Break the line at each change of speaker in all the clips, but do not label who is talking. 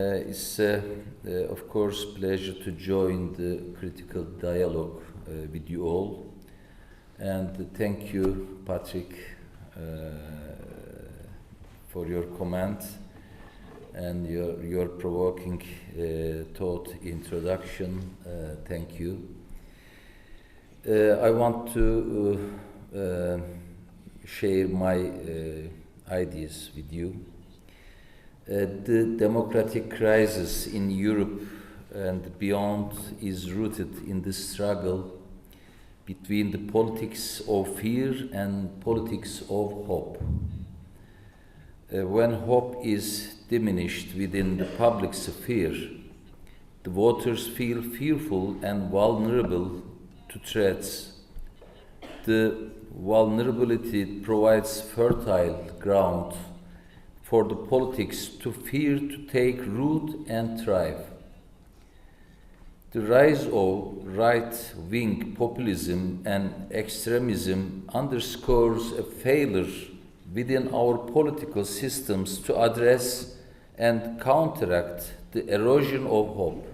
It's of course pleasure to join the critical dialogue with you all, and thank you, Patrick, for your comment and your provoking thought introduction. Thank you. I want to share my ideas with you. The democratic crisis in Europe and beyond is rooted in the struggle between the politics of fear and politics of hope. When hope is diminished within the public sphere, the voters feel fearful and vulnerable to threats. The vulnerability provides fertile ground for the politics to fear to take root and thrive. The rise of right-wing populism and extremism underscores a failure within our political systems to address and counteract the erosion of hope.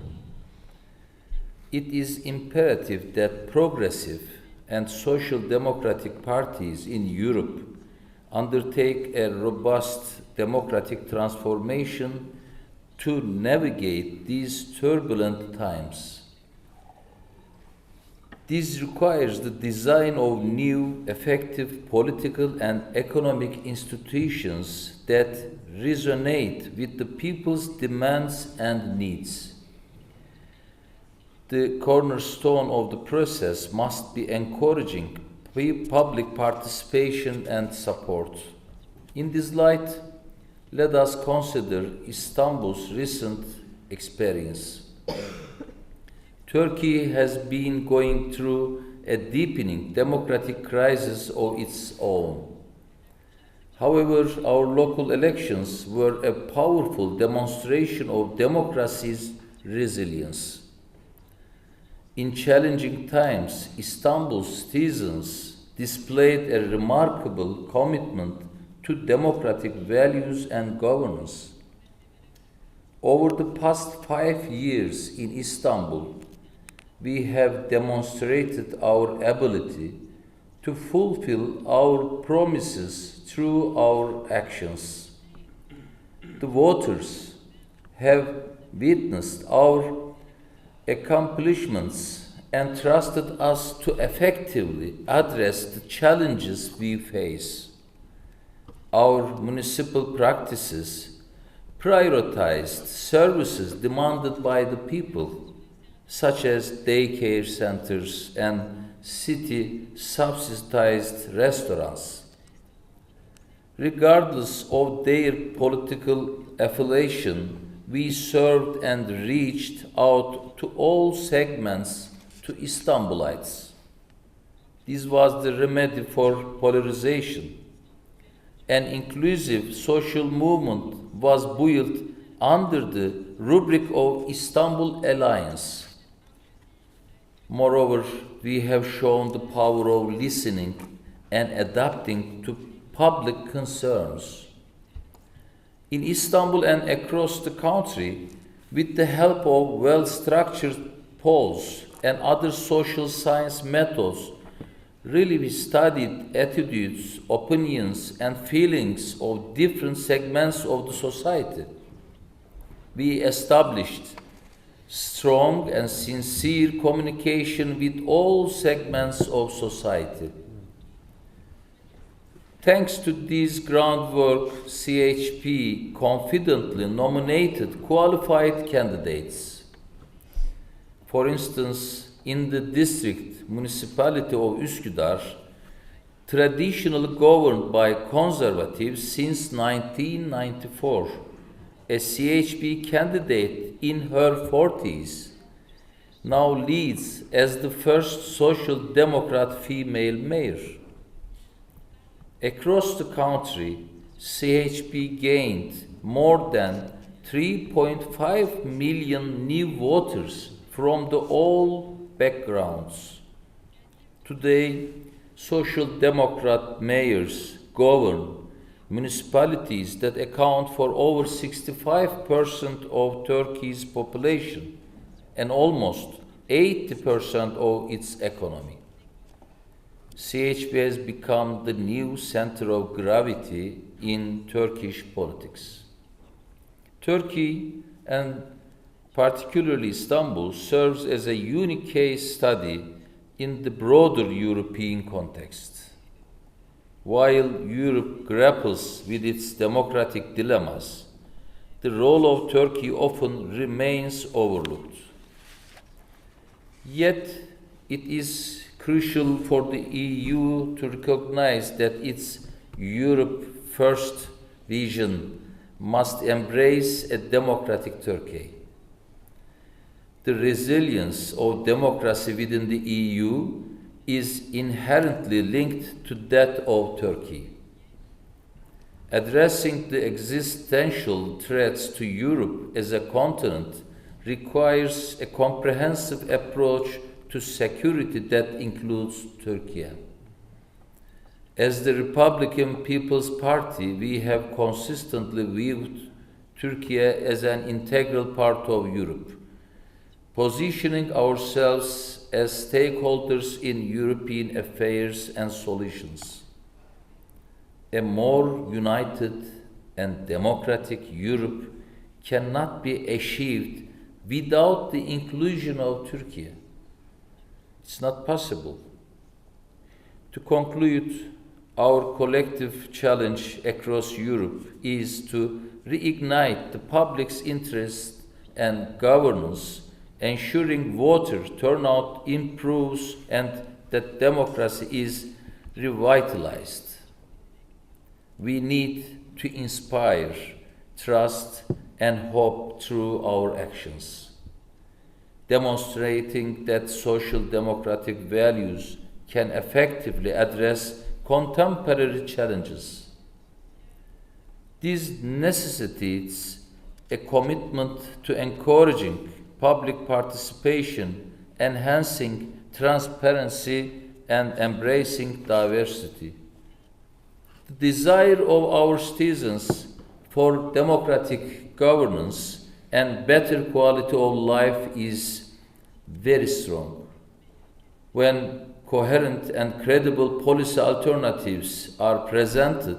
It is imperative that progressive and social democratic parties in Europe undertake a robust democratic transformation to navigate these turbulent times. This requires the design of new, effective political and economic institutions that resonate with the people's demands and needs. The cornerstone of the process must be encouraging public participation and support. In this light, let us consider Istanbul's recent experience. Turkey has been going through a deepening democratic crisis of its own. However, our local elections were a powerful demonstration of democracy's resilience. In challenging times, Istanbul's citizens displayed a remarkable commitment to democratic values and governance. Over the past 5 years in Istanbul, we have demonstrated our ability to fulfill our promises through our actions. The voters have witnessed our accomplishments and trusted us to effectively address the challenges we face. Our municipal practices prioritized services demanded by the people, such as daycare centers and city-subsidized restaurants. Regardless of their political affiliation, we served and reached out to all segments to Istanbulites. This was the remedy for polarization. An inclusive social movement was built under the rubric of Istanbul Alliance. Moreover, we have shown the power of listening and adapting to public concerns. In Istanbul and across the country, with the help of well-structured polls and other social science methods, we studied attitudes, opinions, and feelings of different segments of the society. We established strong and sincere communication with all segments of society. Thanks to this groundwork, CHP confidently nominated qualified candidates. For instance, in the district municipality of Üsküdar, traditionally governed by conservatives since 1994, a CHP candidate in her 40s now leads as the first social democrat female mayor. Across the country, CHP gained more than 3.5 million new voters from all backgrounds. Today, social democrat mayors govern municipalities that account for over 65% of Turkey's population and almost 80% of its economy. CHP has become the new center of gravity in Turkish politics. Turkey, and particularly Istanbul, serves as a unique case study in the broader European context. While Europe grapples with its democratic dilemmas, the role of Turkey often remains overlooked. Yet, it is crucial for the EU to recognize that its Europe First vision must embrace a democratic Turkey. The resilience of democracy within the EU is inherently linked to that of Turkey. Addressing the existential threats to Europe as a continent requires a comprehensive approach to security that includes Turkey. As the Republican People's Party, we have consistently viewed Turkey as an integral part of Europe, positioning ourselves as stakeholders in European affairs and solutions. A more united and democratic Europe cannot be achieved without the inclusion of Turkey. It's not possible. To conclude, our collective challenge across Europe is to reignite the public's interest and governance, ensuring voter turnout improves and that democracy is revitalized. We need to inspire trust and hope through our actions, demonstrating that social democratic values can effectively address contemporary challenges. This necessitates a commitment to encouraging public participation, enhancing transparency, and embracing diversity. The desire of our citizens for democratic governance and better quality of life is very strong. When coherent and credible policy alternatives are presented,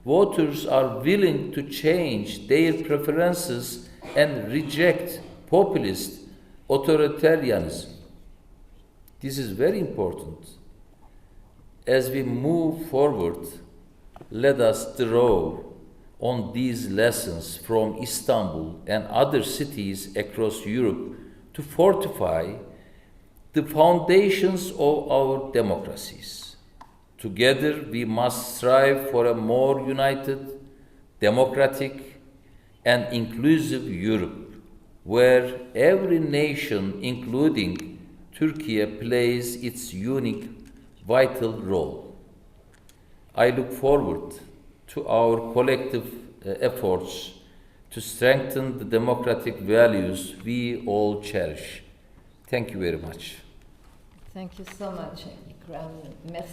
voters are willing to change their preferences and reject populist authoritarianism. This is very important. As we move forward, let us draw on these lessons from Istanbul and other cities across Europe to fortify the foundations of our democracies. Together, we must strive for a more united, democratic, and inclusive Europe, where every nation, including Turkey, plays its unique, vital role. I look forward to our collective efforts to strengthen the democratic values we all cherish. Thank you very much.
Thank you so much, Ekrem. Merci.